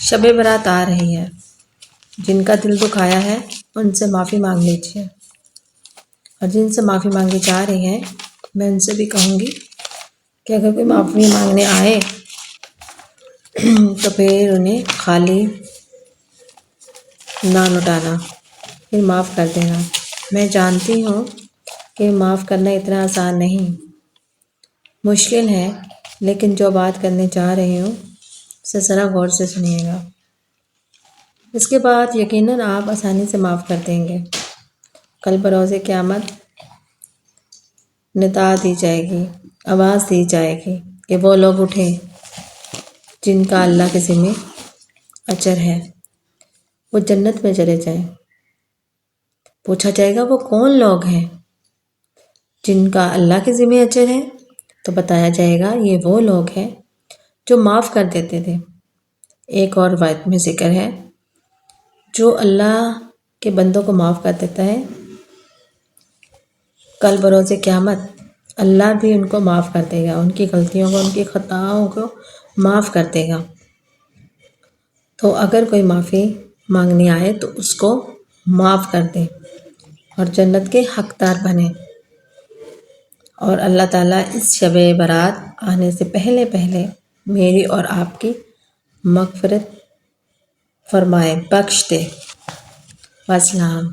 شب برات آ رہی ہے، جن کا دل دکھایا ہے ان سے معافی مانگ لیجیے، اور جن سے معافی مانگی جا رہی ہے میں ان سے بھی کہوں گی کہ اگر کوئی معافی مانگنے آئے تو پھر انہیں خالی نہ لوٹانا، پھر معاف کر دینا۔ میں جانتی ہوں کہ معاف کرنا اتنا آسان نہیں، مشکل ہے، لیکن جو بات کرنے جا رہی ہوں اسے ذرا غور سے سنیے گا۔ اس کے بعد یقیناً آپ آسانی سے معاف کر دیں گے۔ کل بروز قیامت ندا دی جائے گی، آواز دی جائے گی کہ وہ لوگ اٹھیں جن کا اللہ کے ذمہ اجر ہے، وہ جنت میں چلے جائیں۔ پوچھا جائے گا وہ کون لوگ ہیں جن کا اللہ کے ذمہ اجر ہے، تو بتایا جائے گا یہ وہ لوگ ہیں جو معاف کر دیتے تھے۔ ایک اور روایت میں ذکر ہے جو اللہ کے بندوں کو معاف کر دیتا ہے، کل بروز قیامت اللہ بھی ان کو معاف کر دے گا، ان کی غلطیوں کو، ان کی خطاؤں کو معاف کر دے گا۔ تو اگر کوئی معافی مانگنے آئے تو اس کو معاف کر دیں اور جنت کے حقدار بنیں، اور اللہ تعالیٰ اس شب برات آنے سے پہلے میری اور آپ کی مغفرت فرمائے، بخش دے۔ والسلام۔